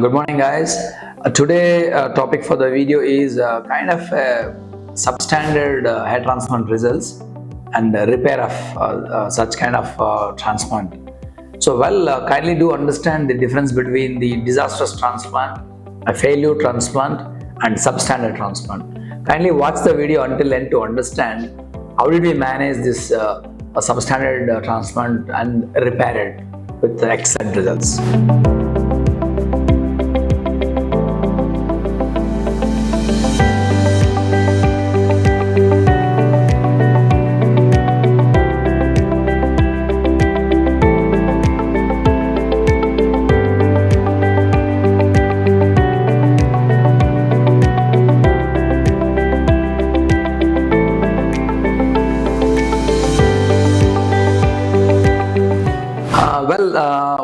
Good morning, guys. Today, topic for the video is kind of substandard hair transplant results and repair of such kind of transplant. So, kindly do understand the difference between the disastrous transplant, a failure transplant, and substandard transplant. Kindly watch the video until end to understand how did we manage this substandard transplant and repair it with excellent results.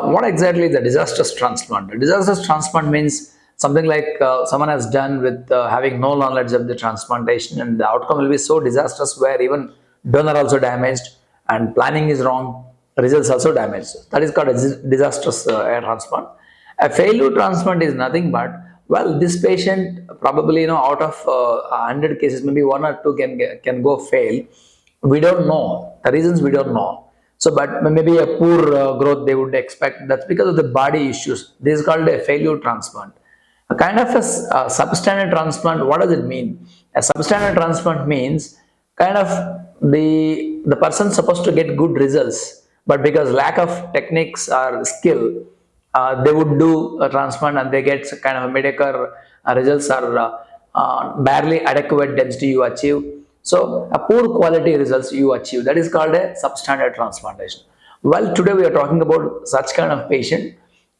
What exactly is a disastrous transplant? A disastrous transplant means something like someone has done with having no knowledge of the transplantation, and the outcome will be so disastrous where even donor also damaged and planning is wrong, results also damaged. That is called a disastrous hair transplant. A failure transplant is nothing but, this patient probably, out of 100 cases, maybe one or two can go fail. We don't know the reasons. We don't know. So, but maybe a poor growth they would expect. That's because of the body issues. This is called a failure transplant. A kind of a substandard transplant. What does it mean? A substandard transplant means kind of the person supposed to get good results, but because lack of techniques or skill, they would do a transplant and they get kind of a mediocre results or barely adequate density you achieve. So a poor quality results you achieve. That is called a substandard transplantation. Well, today we are talking about such kind of patient,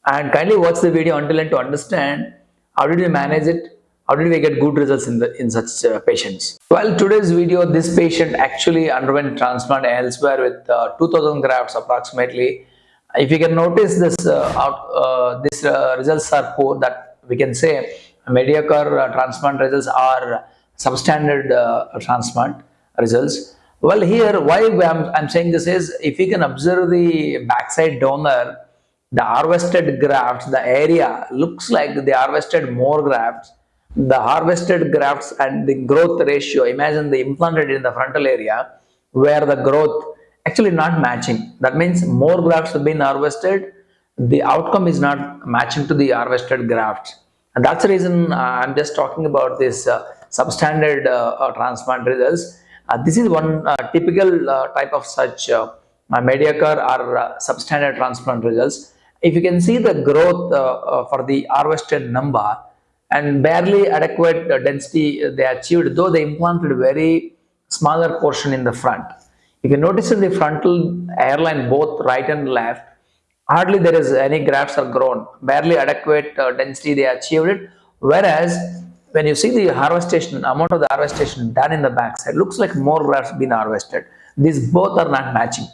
and kindly watch the video until end to understand how did we manage it, how did we get good results in such patients. Well, today's video, this patient actually underwent transplant elsewhere with 2000 grafts approximately. If you can notice this, results are poor. That we can say mediocre transplant results are substandard transplant results. Well, here why I'm saying this is, if you can observe the backside donor, the harvested grafts, the area looks like they harvested more grafts. The harvested grafts and the growth ratio, imagine the implanted in the frontal area where the growth actually not matching. That means more grafts have been harvested, the outcome is not matching to the harvested grafts. And that's the reason I'm just talking about this substandard transplant results. This is one typical type of such mediocre or substandard transplant results. If you can see the growth for the harvested number and barely adequate density they achieved, though they implanted very smaller portion in the front. If you notice in the frontal hairline, both right and left, hardly there is any grafts are grown, barely adequate density they achieved it. Whereas when you see the harvestation, amount of the harvestation done in the backside, looks like more grafts been harvested. These both are not matching.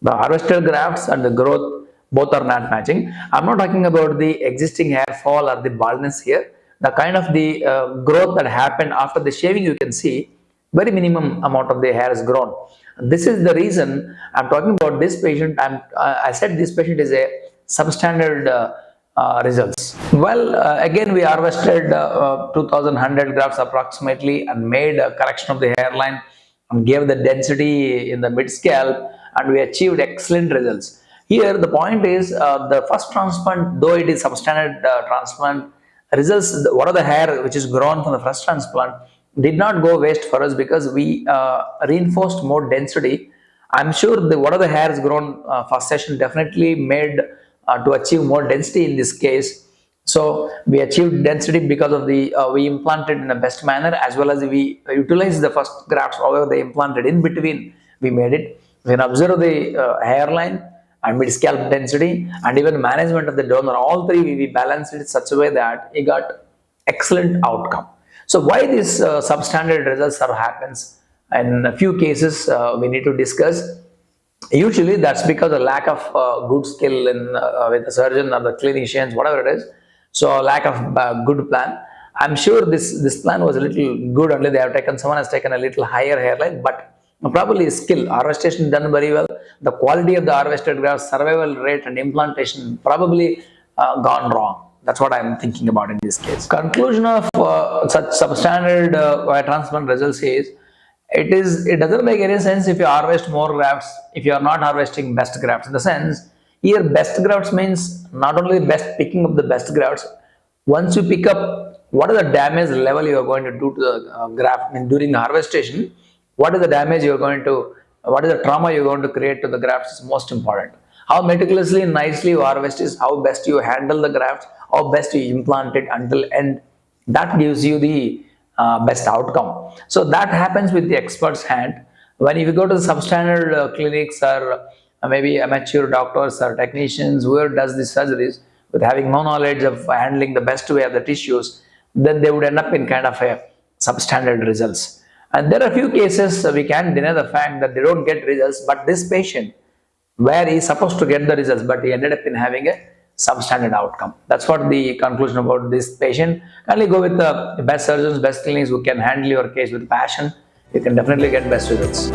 The harvested grafts and the growth both are not matching. I'm not talking about the existing hair fall or the baldness here. The kind of the growth that happened after the shaving, you can see very minimum amount of the hair is grown. This is the reason I'm talking about this patient. I said this patient is a substandard results. Well, again we harvested 2100 grafts approximately and made a correction of the hairline and gave the density in the mid scalp, and we achieved excellent results. Here the point is, the first transplant, though it is substandard transplant results, what are the hair which is grown from the first transplant did not go waste for us because we reinforced more density. I'm sure what are the hairs grown first session definitely made to achieve more density in this case. So we achieved density because of the we implanted in the best manner, as well as we utilized the first grafts, however they implanted in between we made it. We can observe the hairline and mid scalp density and even management of the donor. All three we balanced it in such a way that it got excellent outcome. So why these substandard results are happens? In a few cases we need to discuss. Usually that's because of lack of good skill in with the surgeon or the clinicians, whatever it is. So lack of good plan. I'm sure this plan was a little good, only they have taken, someone has taken a little higher hairline, but probably skill, harvestation done very well. The quality of the harvested graft, survival rate and implantation probably gone wrong. That's what I'm thinking about in this case. Conclusion of such substandard wire transplant results is it doesn't make any sense if you harvest more grafts if you are not harvesting best grafts. In the sense, here best grafts means not only best picking up the best grafts. Once you pick up, what is the damage level you are going to do to the graft during the harvestation? What is the damage you are going to, what is the trauma you are going to create to the grafts is most important. How meticulously and nicely you harvest is how best you handle the graft, how best you implant it until end. That gives you the best outcome. So that happens with the expert's hand. When if you go to the substandard clinics or maybe amateur doctors or technicians, whoever does these surgeries, with having no knowledge of handling the best way of the tissues, then they would end up in kind of a substandard results. And there are a few cases we can't deny the fact that they don't get results, but this patient, where he's supposed to get the results, but he ended up in having a substandard outcome. That's what the conclusion about this patient. Kindly go with the best surgeons, best clinics who can handle your case with passion. You can definitely get best results.